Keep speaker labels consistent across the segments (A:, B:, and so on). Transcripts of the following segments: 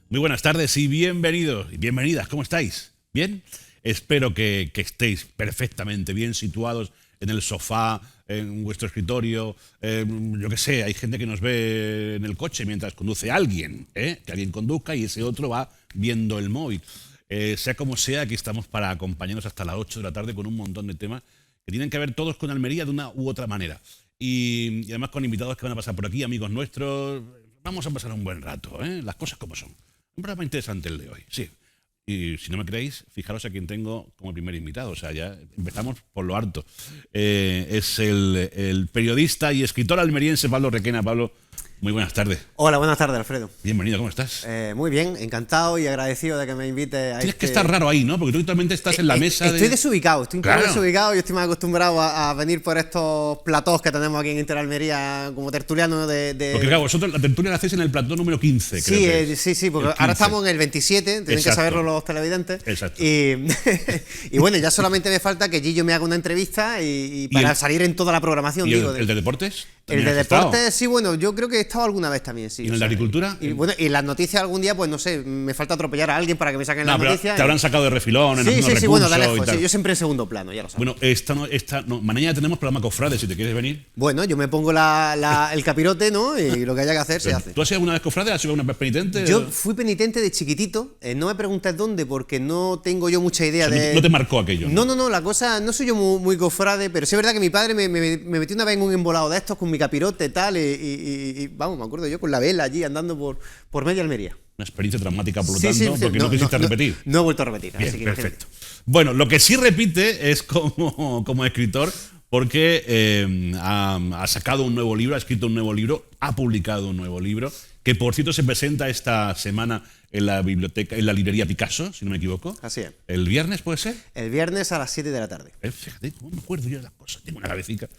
A: Muy buenas tardes y bienvenidos y bienvenidas. ¿Cómo estáis? ¿Bien? Espero que estéis perfectamente bien situados en el sofá, en vuestro escritorio. Yo qué sé, hay gente que nos ve en el coche mientras conduce alguien, que alguien conduzca y ese otro va viendo el móvil. Sea como sea, aquí estamos para acompañarnos hasta las 8 de la tarde con un montón de temas que tienen que ver todos con Almería de una u otra manera. Y además con invitados que van a pasar por aquí, amigos nuestros. Vamos a pasar un buen rato, las cosas como son. Un programa interesante el de hoy, sí. Y si no me creéis, fijaros a quién tengo como primer invitado. O sea, ya empezamos por lo harto. Es el periodista y escritor almeriense Pablo Requena. Pablo, muy buenas tardes.
B: Hola, buenas tardes, Alfredo.
A: Bienvenido, ¿cómo estás?
B: Muy bien, encantado y agradecido de que me invite a
A: Tienes que estar raro ahí, ¿no? Porque tú actualmente estás en la mesa
B: Estoy desubicado, estoy un poco
A: Claro.
B: desubicado y estoy más acostumbrado a venir por estos platós que tenemos aquí en Interalmería como tertuliano
A: Porque claro, vosotros la tertulia la hacéis en el plató número 15, creo
B: Sí,
A: que es.
B: sí, porque
A: El 15.
B: ahora estamos en el 27, tienen
A: Exacto.
B: que saberlo los televidentes.
A: Exacto.
B: Y bueno, ya solamente me falta que Gillo me haga una entrevista y para salir en toda la programación.
A: ¿Y
B: digo,
A: el de deportes?
B: El
A: ¿También
B: de
A: has estado?
B: deportes, sí, bueno, yo creo que he estado alguna vez también, sí.
A: ¿Y en el de agricultura?
B: Y bueno, y las noticias algún día, pues no sé, me falta atropellar a alguien para que me saquen las
A: pero
B: noticias.
A: te habrán sacado de refilón en
B: Sí,
A: algunos
B: sí, bueno, de
A: recursos
B: lejos,
A: y tal.
B: sí, yo siempre en segundo plano, ya lo sabes.
A: Bueno, mañana tenemos programa Cofrade, si te quieres venir.
B: Bueno, yo me pongo el capirote, ¿no? Y lo que haya que hacer, se hace.
A: ¿Tú has sido alguna vez cofrade? ¿Has sido alguna vez penitente?
B: Yo fui penitente de chiquitito, no me preguntes dónde, porque no tengo yo mucha idea
A: O sea,
B: de...
A: no te marcó aquello, ¿no?
B: No, la cosa, no soy yo muy cofrade, pero sí es verdad que mi padre me metió una vez en un embolado de estos con mi capirote y tal, y vamos, me acuerdo yo con la vela allí andando por media Almería.
A: Una experiencia traumática, por lo
B: Sí,
A: tanto,
B: sí,
A: porque no quisiste repetir.
B: No he vuelto a repetir.
A: Bien,
B: así que
A: perfecto. Bueno, lo que sí repite es como escritor, porque ha sacado un nuevo libro, ha escrito un nuevo libro, ha publicado un nuevo libro, que por cierto se presenta esta semana en la biblioteca, en la librería Picasso, si no me equivoco.
B: Así es.
A: ¿El viernes puede ser?
B: El viernes a las 7 de la tarde.
A: Fíjate, cómo me acuerdo yo de las cosas. Tengo una cabecita.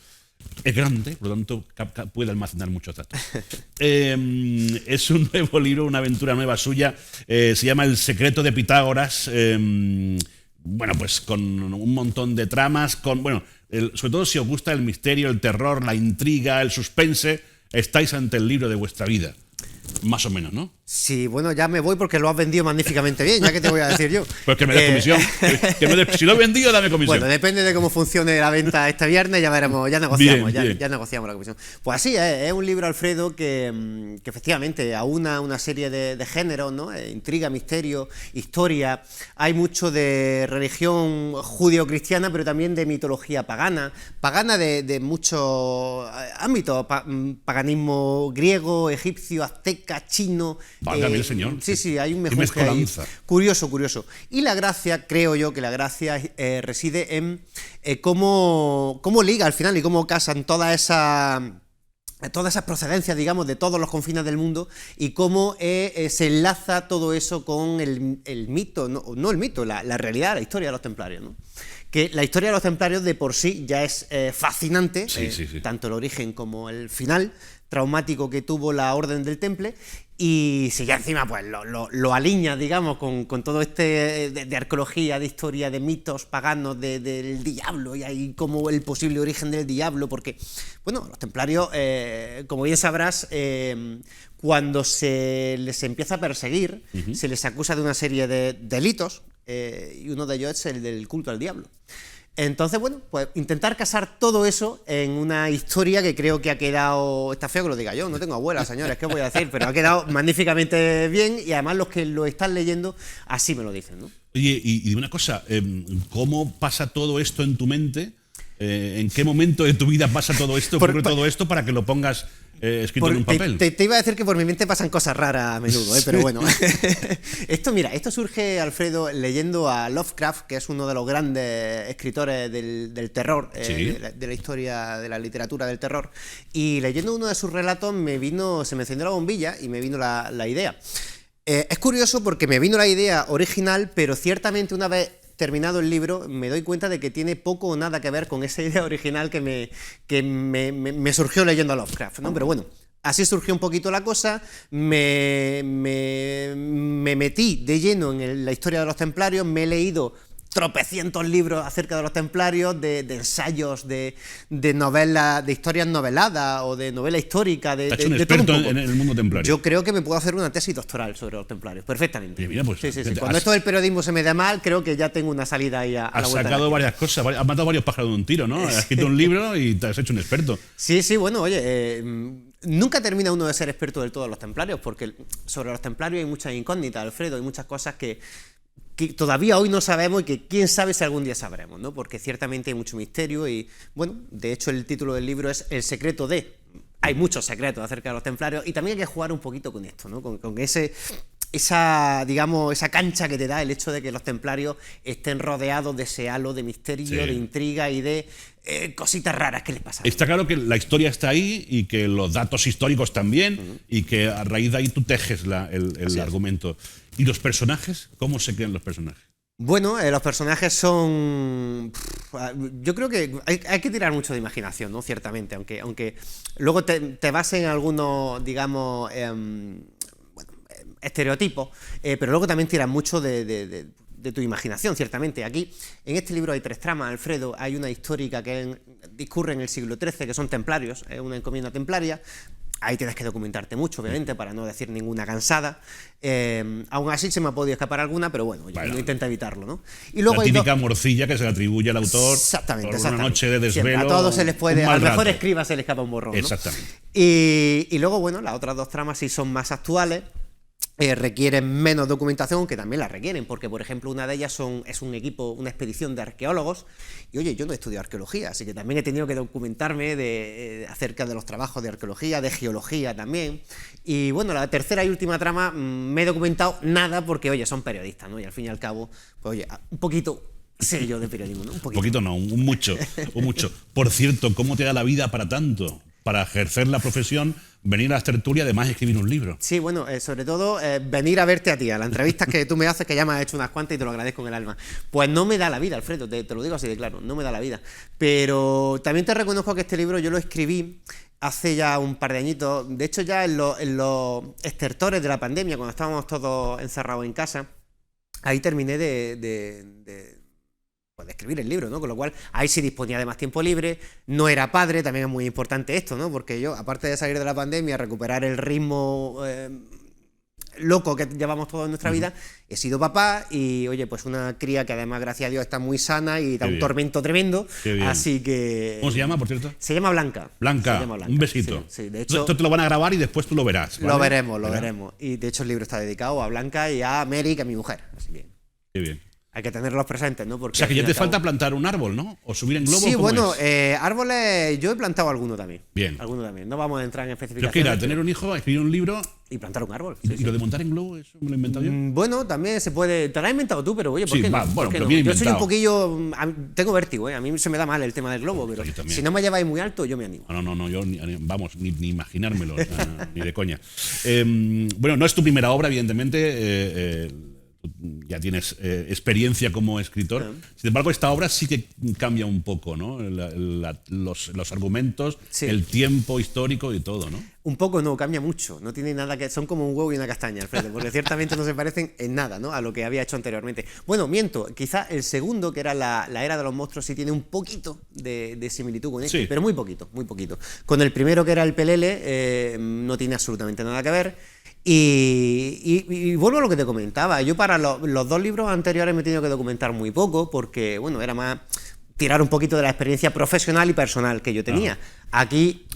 A: Es grande, por lo tanto puede almacenar muchos datos. Es un nuevo libro, una aventura nueva suya. Se llama El secreto de Pitágoras. Bueno, pues con un montón de tramas, sobre todo si os gusta el misterio, el terror, la intriga, el suspense, estáis ante el libro de vuestra vida. Más o menos, ¿no?
B: Sí, bueno, ya me voy porque lo has vendido magníficamente bien, ya que te voy a decir yo.
A: Pues que me des comisión. Si lo he vendido, dame comisión.
B: Bueno, depende de cómo funcione la venta este viernes, ya veremos, ya negociamos,
A: Bien.
B: ya negociamos la comisión. Pues así es un libro, Alfredo, que efectivamente aúna una serie de géneros, ¿no? Intriga, misterio, historia. Hay mucho de religión judío-cristiana, pero también de mitología pagana de muchos ámbitos, paganismo griego, egipcio, azteca, chino.
A: Válgame el señor.
B: Sí, hay un
A: Qué
B: mejunje ahí.
A: mezcolanza.
B: Curioso. Y la gracia, creo yo que la gracia reside en cómo liga al final y cómo casan todas esas procedencias, digamos, de todos los confines del mundo y cómo se enlaza todo eso con el mito, no el mito, la realidad, la historia de los templarios, ¿no? Que la historia de los templarios de por sí ya es fascinante,
A: Sí.
B: tanto el origen como el final traumático que tuvo la Orden del Temple, y si ya encima pues lo alinea, digamos, con todo este de arqueología, de historia, de mitos paganos del diablo, y ahí como el posible origen del diablo, porque, bueno, los templarios, como bien sabrás, cuando se les empieza a perseguir, se les acusa de una serie de delitos, y uno de ellos es el del culto al diablo. Entonces, bueno, pues intentar casar todo eso en una historia que creo que ha quedado... Está feo que lo diga yo, no tengo abuela, señores, ¿qué voy a decir? Pero ha quedado magníficamente bien y además los que lo están leyendo así me lo dicen, ¿no?
A: Oye, y dime una cosa, ¿cómo pasa todo esto en tu mente ¿En qué momento de tu vida pasa todo esto, ocurre todo esto para que lo pongas escrito en un papel?
B: Te iba a decir que por mi mente pasan cosas raras a menudo, pero bueno. Esto surge, Alfredo, leyendo a Lovecraft, que es uno de los grandes escritores del terror, de la historia de la literatura del terror, y leyendo uno de sus relatos se me encendió la bombilla y me vino la idea. Es curioso porque me vino la idea original, pero ciertamente una vez terminado el libro, me doy cuenta de que tiene poco o nada que ver con esa idea original que me surgió leyendo a Lovecraft, ¿no? Pero bueno, así surgió un poquito la cosa, me metí de lleno en la historia de los templarios, me he leído tropecientos libros acerca de los templarios, de ensayos, de novelas, de historias noveladas o de novela histórica, de
A: todo un
B: experto
A: poco en el mundo templario.
B: Yo creo que me puedo hacer una tesis doctoral sobre los templarios, perfectamente.
A: Mira, pues,
B: sí. Cuando esto del periodismo se me da mal, creo que ya tengo una salida ahí a la vuelta.
A: Has sacado varias cosas, has matado varios pájaros de un tiro, ¿no? Has escrito un libro y te has hecho un experto.
B: Sí, bueno, oye, nunca termina uno de ser experto del todo en los templarios, porque sobre los templarios hay muchas incógnitas, Alfredo, hay muchas cosas que todavía hoy no sabemos y que quién sabe si algún día sabremos, ¿no? Porque ciertamente hay mucho misterio y, bueno, de hecho el título del libro es El secreto de... Hay muchos secretos acerca de los templarios y también hay que jugar un poquito con esto, ¿no? Con esa cancha que te da el hecho de que los templarios estén rodeados de ese halo de misterio, de intriga y de cositas raras que les pasan.
A: Está claro que la historia está ahí y que los datos históricos también y que a raíz de ahí tú tejes el argumento. ¿Y los personajes? ¿Cómo se crean los personajes?
B: Bueno, los personajes son... Yo creo que hay que tirar mucho de imaginación, ¿no? Ciertamente, aunque luego te bases en algunos, digamos, estereotipos, pero luego también tiras mucho de tu imaginación, ciertamente. Aquí, en este libro hay 3 tramas, Alfredo. Hay una histórica que discurre en el siglo XIII, que son templarios, es una encomienda templaria. Ahí tienes que documentarte mucho, obviamente, para no decir ninguna cansada. Aún así se me ha podido escapar alguna, pero bueno, yo intento evitarlo, ¿no? Y luego
A: la típica morcilla que se le atribuye al autor
B: exactamente.
A: Una noche de desvelo.
B: Siempre, a todos se les puede, al mejor
A: rato.
B: escriba se le escapa un borrón, ¿no?
A: Exactamente.
B: Y luego, bueno, las otras 2 tramas sí son más actuales. Requieren menos documentación, aunque también la requieren, porque por ejemplo una de ellas es un equipo, una expedición de arqueólogos, y oye, yo no estudio arqueología, así que también he tenido que documentarme acerca de los trabajos de arqueología, de geología también, y bueno, la tercera y última trama me he documentado nada porque, oye, son periodistas, ¿no? Y al fin y al cabo, pues oye, un poquito sé yo de periodismo, ¿no? Un poquito
A: no, un mucho. Por cierto, ¿cómo te da la vida para tanto? Para ejercer la profesión, venir a las tertulias, además escribir un libro.
B: Sí, bueno, sobre todo venir a verte a ti, a las entrevistas que tú me haces, que ya me has hecho unas cuantas y te lo agradezco en el alma. Pues no me da la vida, Alfredo, te lo digo así de claro, no me da la vida. Pero también te reconozco que este libro yo lo escribí hace ya un par de añitos, de hecho ya en los estertores de la pandemia, cuando estábamos todos encerrados en casa, ahí terminé de escribir el libro, ¿no? Con lo cual, ahí sí disponía de más tiempo libre, no era padre, también es muy importante esto, ¿no? Porque yo, aparte de salir de la pandemia, recuperar el ritmo loco que llevamos toda nuestra vida, he sido papá y, oye, pues una cría que además, gracias a Dios, está muy sana y da un tormento tremendo, así que...
A: ¿Cómo se llama, por cierto?
B: Se llama Blanca.
A: Blanca, un besito.
B: Sí, de hecho...
A: Esto te lo van a grabar y después tú lo verás, ¿vale?
B: Lo veremos. Y, de hecho, el libro está dedicado a Blanca y a Mary, que es mi mujer, así que...
A: Qué bien.
B: Hay que tenerlos presentes, ¿no? Porque
A: o sea, que ya te falta plantar un árbol, ¿no? O subir en globo.
B: Sí, bueno, árboles, yo he plantado alguno también.
A: Bien.
B: Alguno también. No vamos a entrar en especificaciones.
A: Yo quiero tener un hijo, escribir un libro...
B: Y plantar un árbol.
A: ¿Y lo de montar en globo, eso me lo he inventado yo?
B: Bueno, también se puede... Te lo has inventado tú, pero oye, ¿por qué no?
A: Bueno,
B: pero
A: bien
B: yo
A: inventado.
B: soy un poquillo... Tengo vértigo, ¿eh? A mí se me da mal el tema del globo, pero si no me lleváis muy alto, yo me animo.
A: No, yo ni imaginármelo, ni de coña. Bueno, no es tu primera obra, evidentemente... ya tienes experiencia como escritor. Sin embargo, esta obra sí que cambia un poco, ¿no? Los argumentos, el tiempo histórico y todo, ¿no?
B: Un poco no, cambia mucho. No tiene nada que... Son como un huevo y una castaña, Alfredo, porque ciertamente no se parecen en nada, ¿no? A lo que había hecho anteriormente. Bueno, miento. Quizá el segundo, que era la Era de los Monstruos, sí tiene un poquito de similitud con este, pero muy poquito, muy poquito. Con el primero, que era el Pelele, no tiene absolutamente nada que ver. Y vuelvo a lo que te comentaba. Yo para los 2 libros anteriores me he tenido que documentar muy poco porque, bueno, era más tirar un poquito de la experiencia profesional y personal que yo tenía. Aquí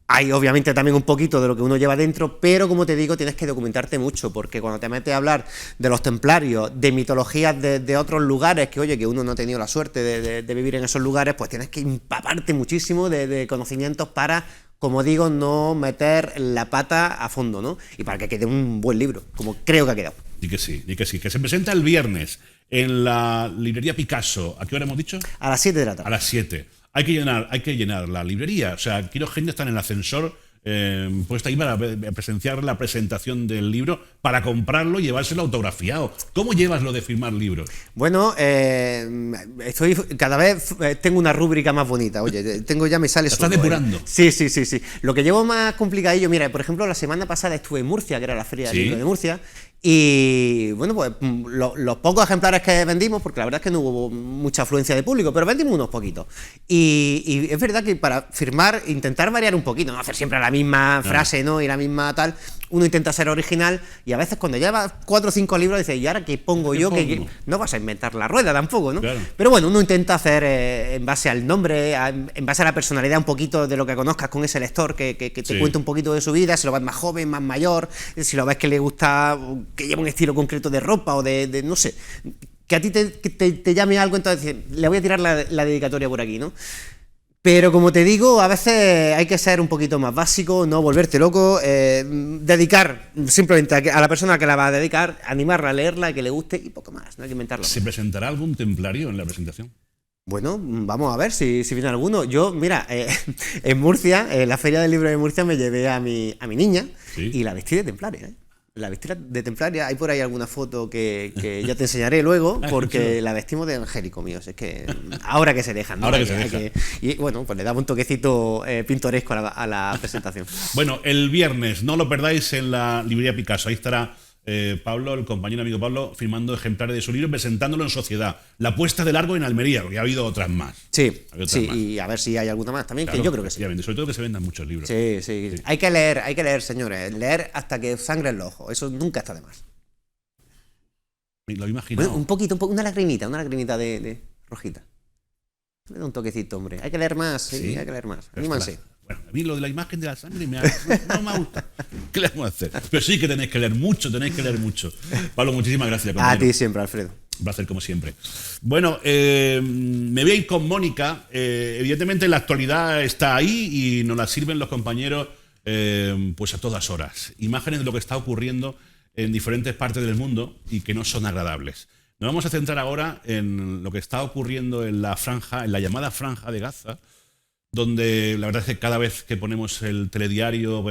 B: Hay obviamente también un poquito de lo que uno lleva dentro, pero como te digo, tienes que documentarte mucho, porque cuando te metes a hablar de los templarios, de mitologías de otros lugares, que oye, que uno no ha tenido la suerte de vivir en esos lugares, pues tienes que empaparte muchísimo de conocimientos para, como digo, no meter la pata a fondo, ¿no? Y para que quede un buen libro, como creo que ha quedado.
A: Di que sí, que se presenta el viernes en la librería Picasso. ¿A qué hora hemos dicho?
B: A las 7 de la tarde.
A: A las 7. Hay que llenar la librería. O sea, quiero gente está en el ascensor puesta ahí para presenciar la presentación del libro, para comprarlo y llevárselo autografiado. ¿Cómo llevas lo de firmar libros?
B: Bueno, estoy cada vez tengo una rúbrica más bonita. Oye, me sale
A: ¿Estás depurando?
B: Sí. Lo que llevo más complicadillo, mira, por ejemplo, la semana pasada estuve en Murcia, que era la Feria del Libro de Murcia. Y bueno, pues los pocos ejemplares que vendimos, porque la verdad es que no hubo mucha afluencia de público, pero vendimos unos poquitos. Y es verdad que para firmar, intentar variar un poquito, no hacer siempre la misma frase, ¿no? Y la misma tal, uno intenta ser original, y a veces cuando llevas 4 o 5 libros dices, ¿y ahora qué pongo yo? Que no vas a inventar la rueda tampoco, ¿no?
A: Claro.
B: Pero bueno, uno intenta hacer en base al nombre, en base a la personalidad un poquito de lo que conozcas con ese lector, que te cuente un poquito de su vida, si lo ves más joven, más mayor, si lo ves que le gusta, que lleva un estilo concreto de ropa o de no sé, que a ti te llame algo, entonces le voy a tirar la dedicatoria por aquí, ¿no? Pero como te digo, a veces hay que ser un poquito más básico, no volverte loco, dedicar simplemente a la persona que la va a dedicar, animarla a leerla, que le guste y poco más, no hay que inventarlo.
A: ¿Se presentará algún templario en la presentación?
B: Bueno, vamos a ver si viene alguno. Yo, mira, en Murcia, en la Feria del Libro de Murcia, me llevé a mi niña y la vestí de templaria, ¿eh? La vestí de templaria, hay por ahí alguna foto que ya te enseñaré luego, porque la vestimos de angélico, mío. Es que ahora que se dejan, ¿no?
A: Ahora que se dejan.
B: Y bueno, pues le daba un toquecito pintoresco a la presentación.
A: Bueno, el viernes, no lo perdáis en la librería Picasso. Ahí estará Pablo, el compañero amigo Pablo, firmando ejemplares de su libro, presentándolo en sociedad. La puesta de largo en Almería, porque ha habido otras más.
B: Sí, y a ver si hay alguna más también, claro, que yo creo que sí.
A: Sobre todo que se vendan muchos libros.
B: Sí. Hay que leer, señores. Leer hasta que sangre el ojo. Eso nunca está de más.
A: Lo he imaginado.
B: Bueno, un poquito, una lagrimita de rojita. Le da un toquecito, hombre. Hay que leer más, sí, hay que leer más. Anímanse.
A: Bueno, a mí lo de la imagen de la sangre no me gusta. ¿Qué le vamos a hacer? Pero sí que tenéis que leer mucho. Pablo, muchísimas gracias.
B: A ti siempre, Alfredo.
A: Un placer, como siempre. Bueno, me voy a ir con Mónica. Evidentemente la actualidad está ahí y nos la sirven los compañeros pues a todas horas. Imágenes de lo que está ocurriendo en diferentes partes del mundo y que no son agradables. Nos vamos a centrar ahora en lo que está ocurriendo en la llamada Franja de Gaza, donde la verdad es que cada vez que ponemos el telediario,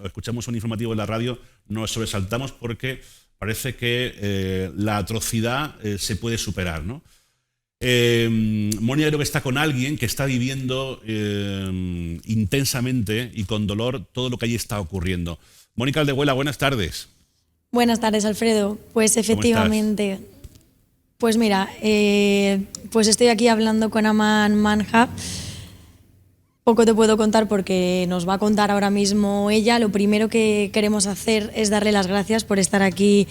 A: escuchamos un informativo en la radio, nos sobresaltamos porque parece que la atrocidad se puede superar, ¿no? Mónica creo que está con alguien que está viviendo intensamente y con dolor todo lo que allí está ocurriendo. Mónica Aldehuela, buenas tardes.
C: Buenas tardes, Alfredo. Pues efectivamente, pues mira, pues estoy aquí hablando con Aman Manhab. Poco te puedo contar porque nos va a contar ahora mismo ella. Lo primero que queremos hacer es darle las gracias por estar aquí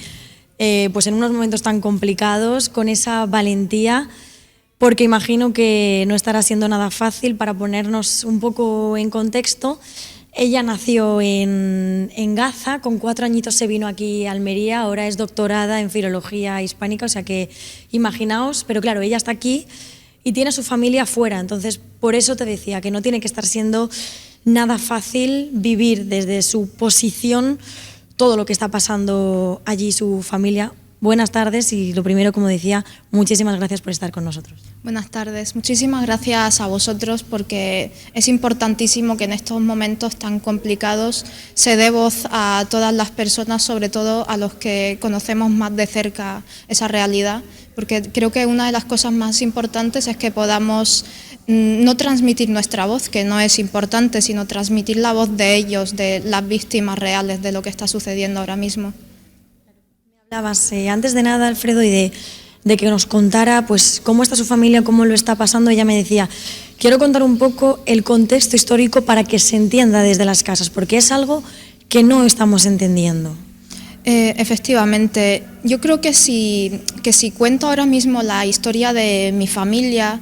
C: pues en unos momentos tan complicados, con esa valentía, porque imagino que no estará siendo nada fácil. Para ponernos un poco en contexto, ella nació en Gaza, con 4 añitos se vino aquí a Almería, ahora es doctorada en filología hispánica, o sea que imaginaos, pero claro, ella está aquí y tiene a su familia fuera, entonces por eso te decía que no tiene que estar siendo nada fácil vivir desde su posición todo lo que está pasando allí su familia. Buenas tardes y lo primero, como decía, muchísimas gracias por estar con nosotros.
D: Buenas tardes, muchísimas gracias a vosotros porque es importantísimo que en estos momentos tan complicados se dé voz a todas las personas, sobre todo a los que conocemos más de cerca esa realidad, porque creo que una de las cosas más importantes es que podamos no transmitir nuestra voz, que no es importante, sino transmitir la voz de ellos, de las víctimas reales de lo que está sucediendo ahora mismo.
C: Hablabas antes de nada, Alfredo, y de que nos contara pues cómo está su familia, cómo lo está pasando. Ella me decía, quiero contar un poco el contexto histórico para que se entienda desde las casas, porque es algo que no estamos entendiendo.
D: Efectivamente, yo creo que si cuento ahora mismo la historia de mi familia,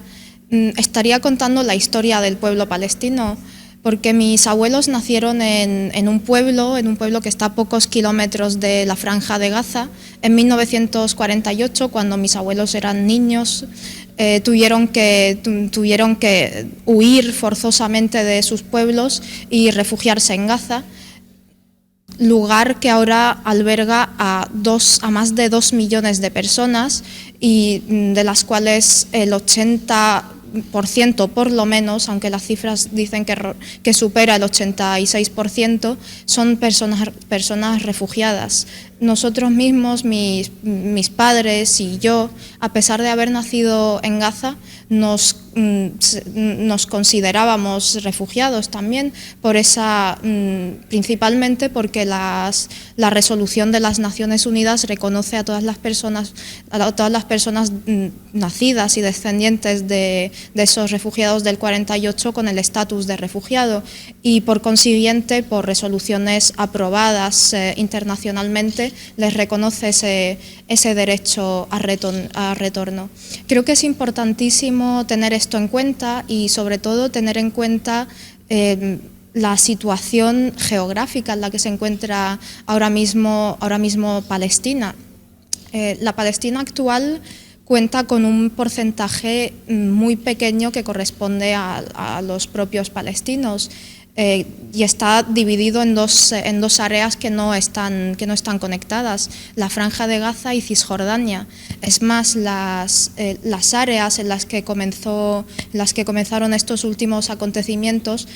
D: estaría contando la historia del pueblo palestino, porque mis abuelos nacieron en un pueblo que está a pocos kilómetros de la Franja de Gaza. En 1948, cuando mis abuelos eran niños, tuvieron que huir forzosamente de sus pueblos y refugiarse en Gaza, lugar que ahora alberga a más de 2 millones de personas y de las cuales el 80% por lo menos, aunque las cifras dicen que supera el 86%, son personas refugiadas. Nosotros mismos, mis padres y yo, a pesar de haber nacido en Gaza, nos considerábamos refugiados también, principalmente porque la resolución de las Naciones Unidas reconoce a todas las personas nacidas y descendientes de esos refugiados del 48 con el estatus de refugiado, y por consiguiente, por resoluciones aprobadas internacionalmente, les reconoce ese derecho a retorno. Creo que es importantísimo tener esto en cuenta y sobre todo tener en cuenta la situación geográfica en la que se encuentra ahora mismo Palestina. La Palestina actual cuenta con un porcentaje muy pequeño que corresponde a los propios palestinos. Y está dividido en dos áreas que no están conectadas, la Franja de Gaza y Cisjordania. Es más, las áreas en las que comenzaron estos últimos acontecimientos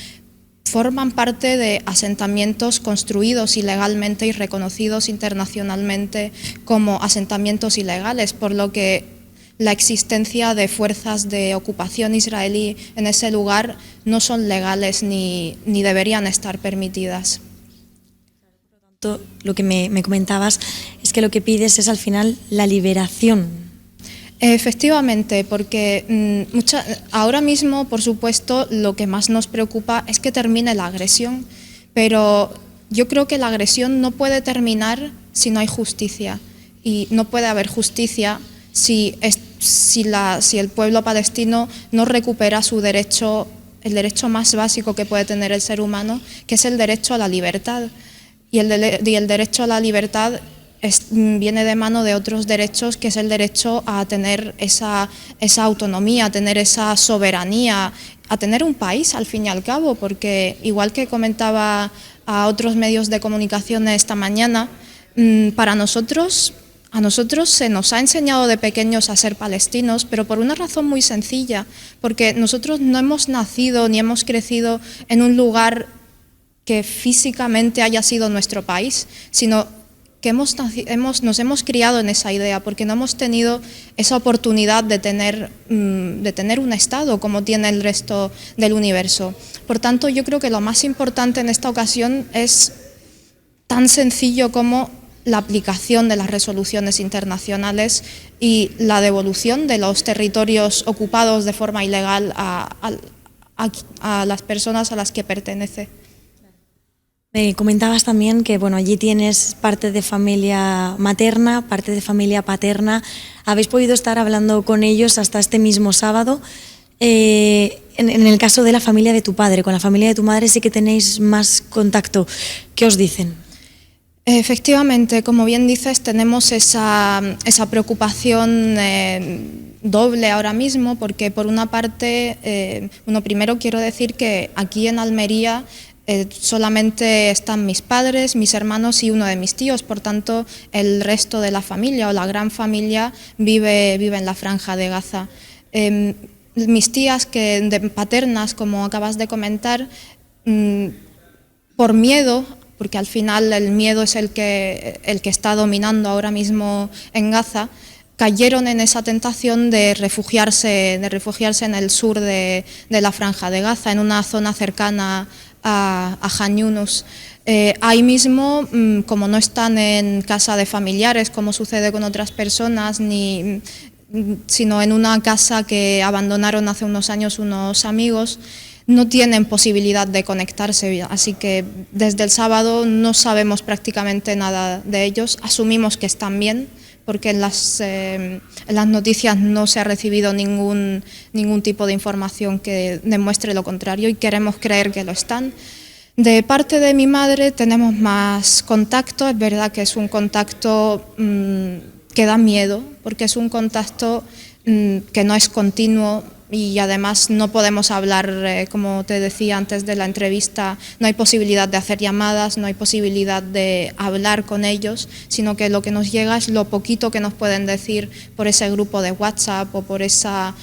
D: forman parte de asentamientos construidos ilegalmente y reconocidos internacionalmente como asentamientos ilegales, por lo que la existencia de fuerzas de ocupación israelí en ese lugar no son legales ni deberían estar permitidas.
C: Lo que me comentabas es que lo que pides es al final la liberación.
D: Efectivamente, porque ahora mismo, por supuesto, lo que más nos preocupa es que termine la agresión, pero yo creo que la agresión no puede terminar si no hay justicia, y no puede haber justicia si el pueblo palestino no recupera el derecho más básico que puede tener el ser humano, que es el derecho a la libertad. Y el derecho a la libertad viene de mano de otros derechos, que es el derecho a tener esa autonomía, a tener esa soberanía, a tener un país al fin y al cabo, porque igual que comentaba a otros medios de comunicación esta mañana, a nosotros se nos ha enseñado de pequeños a ser palestinos, pero por una razón muy sencilla, porque nosotros no hemos nacido ni hemos crecido en un lugar que físicamente haya sido nuestro país, sino que nos hemos criado en esa idea, porque no hemos tenido esa oportunidad de tener un Estado como tiene el resto del universo. Por tanto, yo creo que lo más importante en esta ocasión es tan sencillo como la aplicación de las resoluciones internacionales y la devolución de los territorios ocupados de forma ilegal a las personas a las que pertenece.
C: Me comentabas también que allí tienes parte de familia materna, parte de familia paterna. ¿Habéis podido estar hablando con ellos hasta este mismo sábado? En el caso de la familia de tu padre, con la familia de tu madre sí que tenéis más contacto. ¿Qué os dicen?
D: Efectivamente, como bien dices, tenemos esa preocupación doble ahora mismo, porque por una parte, primero quiero decir que aquí en Almería solamente están mis padres, mis hermanos y uno de mis tíos, por tanto el resto de la familia o la gran familia vive en la Franja de Gaza. Mis tías paternas, como acabas de comentar, por miedo, porque al final el miedo es el que está dominando ahora mismo en Gaza, cayeron en esa tentación de refugiarse en el sur de la Franja de Gaza, en una zona cercana a Khan Yunus. Ahí mismo, como no están en casa de familiares, como sucede con otras personas, sino en una casa que abandonaron hace unos años unos amigos, no tienen posibilidad de conectarse, así que desde el sábado no sabemos prácticamente nada de ellos. Asumimos que están bien, porque en las noticias no se ha recibido ningún tipo de información que demuestre lo contrario y queremos creer que lo están. De parte de mi madre tenemos más contacto, es verdad que es un contacto que da miedo, porque es un contacto que no es continuo y además no podemos hablar, como te decía antes de la entrevista, no hay posibilidad de hacer llamadas, no hay posibilidad de hablar con ellos, sino que lo que nos llega es lo poquito que nos pueden decir por ese grupo de WhatsApp o por esas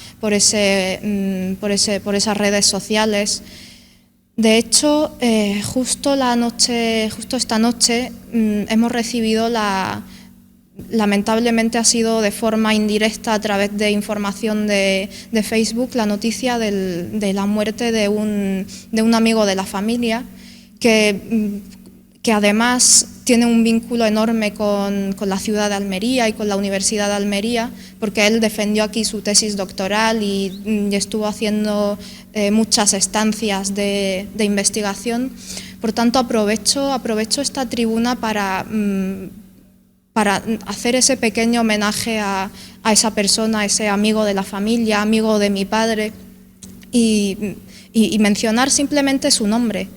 D: redes sociales. De hecho, justo esta noche hemos recibido lamentablemente ha sido de forma indirecta a través de información de Facebook la noticia de la muerte de un amigo de la familia que además tiene un vínculo enorme con la ciudad de Almería y con la Universidad de Almería, porque él defendió aquí su tesis doctoral y estuvo haciendo muchas estancias de investigación. Por tanto, aprovecho esta tribuna para hacer ese pequeño homenaje a esa persona, a ese amigo de la familia, amigo de mi padre, y mencionar simplemente su nombre,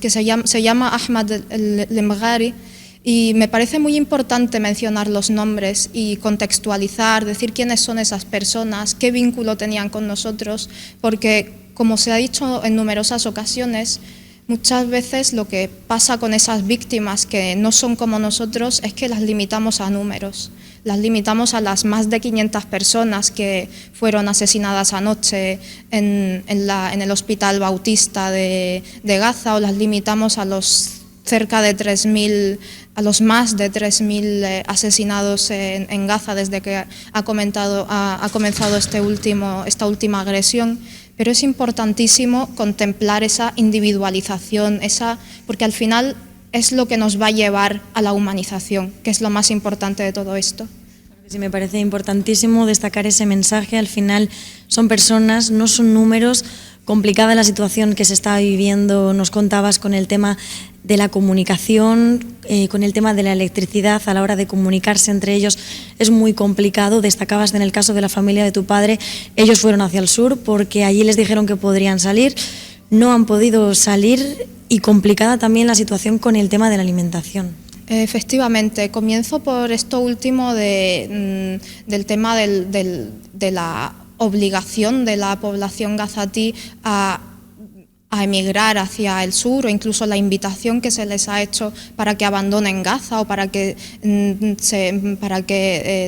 D: que se llama Ahmad El-Lemghari, y me parece muy importante mencionar los nombres y contextualizar, decir quiénes son esas personas, qué vínculo tenían con nosotros, porque, como se ha dicho en numerosas ocasiones, muchas veces lo que pasa con esas víctimas que no son como nosotros es que las limitamos a números, las limitamos a las más de 500 personas que fueron asesinadas anoche en el Hospital Bautista de Gaza, o las limitamos a los cerca de 3.000, a los más de 3.000 asesinados en Gaza desde que ha comenzado esta última agresión. Pero es importantísimo contemplar esa individualización, porque al final es lo que nos va a llevar a la humanización, que es lo más importante de todo esto.
C: Sí, me parece importantísimo destacar ese mensaje. Al final son personas, no son números. Complicada la situación que se está viviendo, nos contabas, con el tema de la comunicación, con el tema de la electricidad a la hora de comunicarse entre ellos es muy complicado. Destacabas en el caso de la familia de tu padre, ellos fueron hacia el sur porque allí les dijeron que podrían salir, no han podido salir, y complicada también la situación con el tema de la alimentación.
D: Efectivamente, comienzo por esto último del tema de la obligación de la población gazatí a emigrar hacia el sur, o incluso la invitación que se les ha hecho para que abandonen Gaza o para que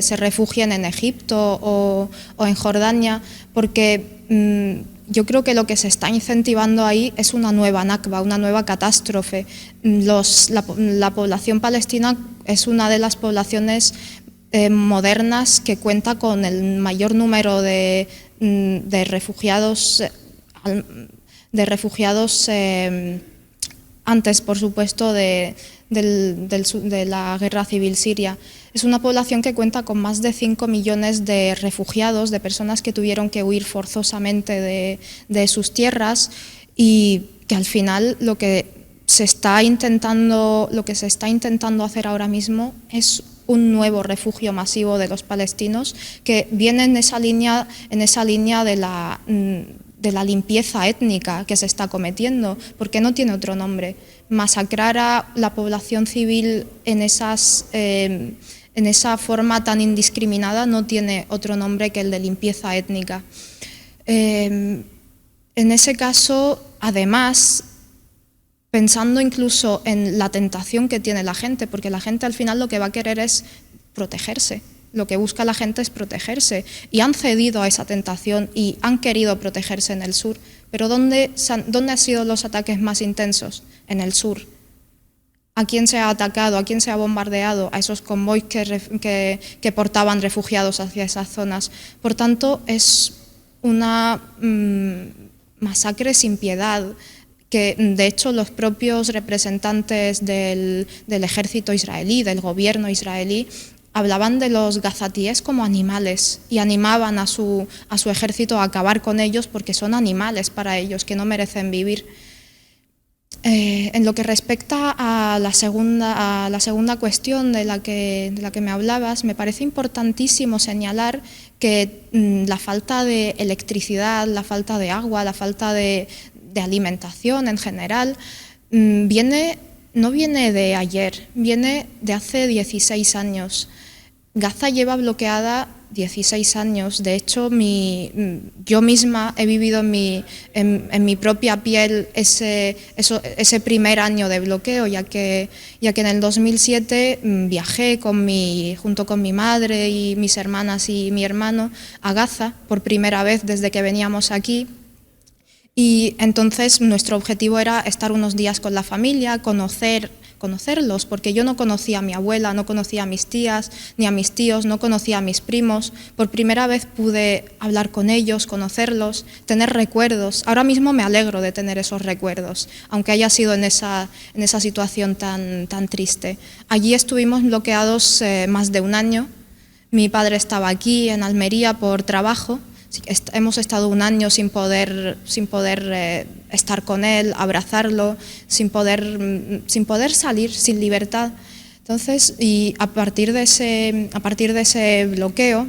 D: se refugien en Egipto o en Jordania, porque yo creo que lo que se está incentivando ahí es una nueva Nakba, una nueva catástrofe. La población palestina es una de las poblaciones modernas que cuenta con el mayor número de refugiados, antes, por supuesto, de la guerra civil siria. Es una población que cuenta con más de 5 millones de refugiados, de personas que tuvieron que huir forzosamente de sus tierras, y que al final lo que se está intentando hacer ahora mismo es un nuevo refugio masivo de los palestinos, que viene en esa línea de la limpieza étnica que se está cometiendo, porque no tiene otro nombre. Masacrar a la población civil en esa forma tan indiscriminada no tiene otro nombre que el de limpieza étnica. En ese caso, además, pensando incluso en la tentación que tiene la gente, porque la gente al final lo que va a querer es protegerse. Lo que busca la gente es protegerse, y han cedido a esa tentación y han querido protegerse en el sur. Pero ¿dónde han sido los ataques más intensos? En el sur. ¿A quién se ha atacado? ¿A quién se ha bombardeado? A esos convoys que portaban refugiados hacia esas zonas. Por tanto, es una masacre sin piedad, que de hecho los propios representantes del ejército israelí, del gobierno israelí, hablaban de los gazatíes como animales y animaban a su ejército a acabar con ellos porque son animales para ellos, que no merecen vivir. En lo que respecta a la segunda cuestión de la que me hablabas, me parece importantísimo señalar que la falta de electricidad, la falta de agua, la falta de alimentación en general, no viene de ayer, viene de hace 16 años. Gaza lleva bloqueada 16 años. De hecho, yo misma he vivido en mi propia piel ese primer año de bloqueo, ya que en el 2007 viajé junto con mi madre y mis hermanas y mi hermano a Gaza por primera vez desde que veníamos aquí. Y entonces nuestro objetivo era estar unos días con la familia, conocerlos, porque yo no conocía a mi abuela, no conocía a mis tías, ni a mis tíos, no conocía a mis primos. Por primera vez pude hablar con ellos, conocerlos, tener recuerdos. Ahora mismo me alegro de tener esos recuerdos, aunque haya sido en esa situación tan triste. Allí estuvimos bloqueados más de un año. Mi padre estaba aquí en Almería por trabajo. Hemos estado un año sin poder estar con él, abrazarlo, sin poder salir, sin libertad. Entonces, y a partir de ese bloqueo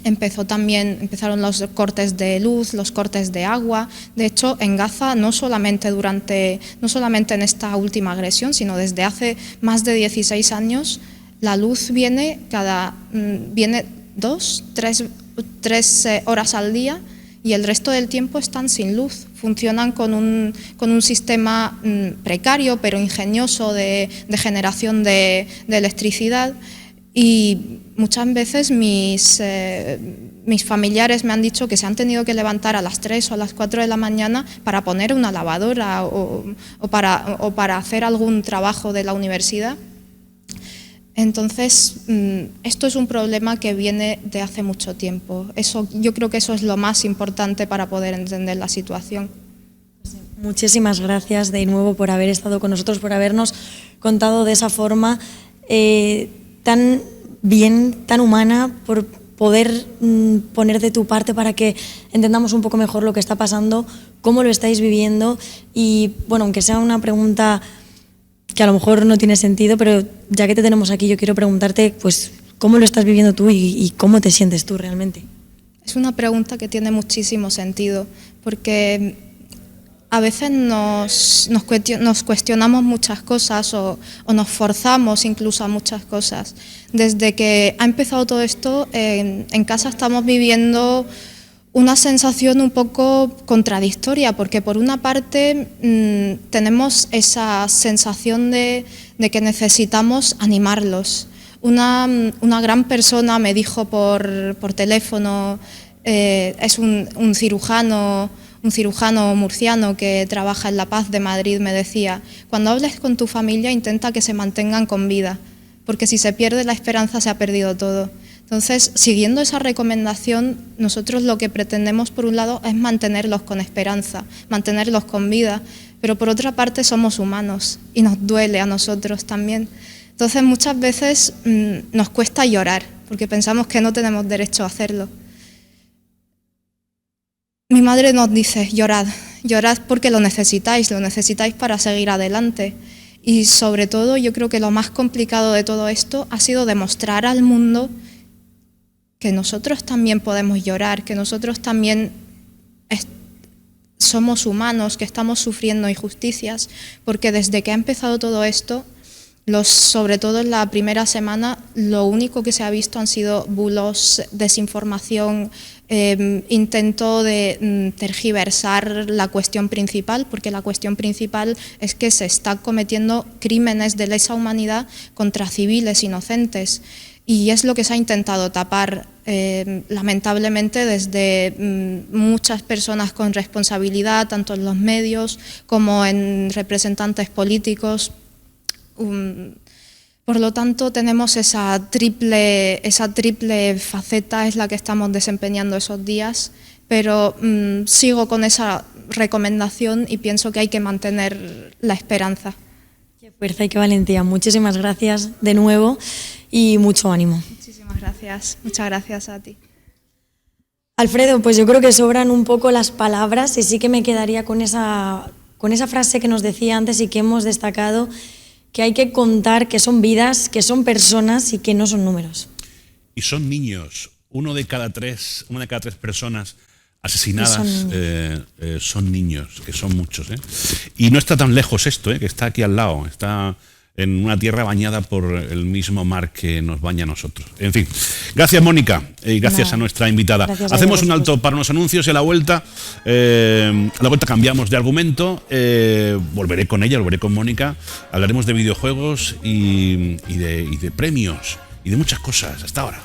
D: empezaron los cortes de luz, los cortes de agua. De hecho, en Gaza, no solamente en esta última agresión, sino desde hace más de 16 años, la luz viene 2, 3 horas al día y el resto del tiempo están sin luz. Funcionan con un sistema precario pero ingenioso de generación de electricidad, y muchas veces mis familiares me han dicho que se han tenido que levantar a las 3 o a las 4 de la mañana para poner una lavadora o para hacer algún trabajo de la universidad. Entonces, esto es un problema que viene de hace mucho tiempo. Yo creo que eso es lo más importante para poder entender la situación.
C: Muchísimas gracias de nuevo por haber estado con nosotros, por habernos contado de esa forma tan bien, tan humana, por poder poner de tu parte para que entendamos un poco mejor lo que está pasando, cómo lo estáis viviendo. Y bueno, aunque sea una pregunta que a lo mejor no tiene sentido, pero ya que te tenemos aquí, yo quiero preguntarte, pues, ¿cómo lo estás viviendo tú y cómo te sientes tú realmente?
D: Es una pregunta que tiene muchísimo sentido, porque a veces nos cuestionamos muchas cosas o nos forzamos incluso a muchas cosas. Desde que ha empezado todo esto, en casa estamos viviendo una sensación un poco contradictoria, porque por una parte tenemos esa sensación de que necesitamos animarlos. Una gran persona me dijo por teléfono, es un cirujano murciano que trabaja en La Paz de Madrid, me decía: cuando hables con tu familia intenta que se mantengan con vida, porque si se pierde la esperanza se ha perdido todo. Entonces, siguiendo esa recomendación, nosotros lo que pretendemos, por un lado, es mantenerlos con esperanza, mantenerlos con vida, pero por otra parte somos humanos y nos duele a nosotros también. Entonces, muchas veces nos cuesta llorar, porque pensamos que no tenemos derecho a hacerlo. Mi madre nos dice: llorad porque lo necesitáis para seguir adelante. Y sobre todo, yo creo que lo más complicado de todo esto ha sido demostrar al mundo que nosotros también podemos llorar, que nosotros también somos humanos, que estamos sufriendo injusticias, porque desde que ha empezado todo esto, sobre todo en la primera semana, lo único que se ha visto han sido bulos, desinformación, intento de tergiversar la cuestión principal, porque la cuestión principal es que se está cometiendo crímenes de lesa humanidad contra civiles inocentes. Y es lo que se ha intentado tapar, lamentablemente, desde muchas personas con responsabilidad, tanto en los medios como en representantes políticos. Por lo tanto, tenemos esa triple faceta, es la que estamos desempeñando esos días, pero sigo con esa recomendación y pienso que hay que mantener la esperanza.
C: Qué fuerza y qué valentía. Muchísimas gracias de nuevo y mucho ánimo.
D: Muchísimas gracias. Muchas gracias a ti.
C: Alfredo, pues yo creo que sobran un poco las palabras y sí que me quedaría con esa con esa frase que nos decía antes y que hemos destacado, que hay que contar que son vidas, que son personas y que no son números.
A: Y son niños. Una de cada tres personas asesinadas son niños, que son muchos. Y no está tan lejos esto, que está aquí al lado, está en una tierra bañada por el mismo mar que nos baña a nosotros. En fin, gracias Mónica y gracias a nuestra invitada. Hacemos un alto para unos anuncios y a la vuelta cambiamos de argumento, volveré con ella, volveré con Mónica, hablaremos de videojuegos y de premios y de muchas cosas. Hasta ahora.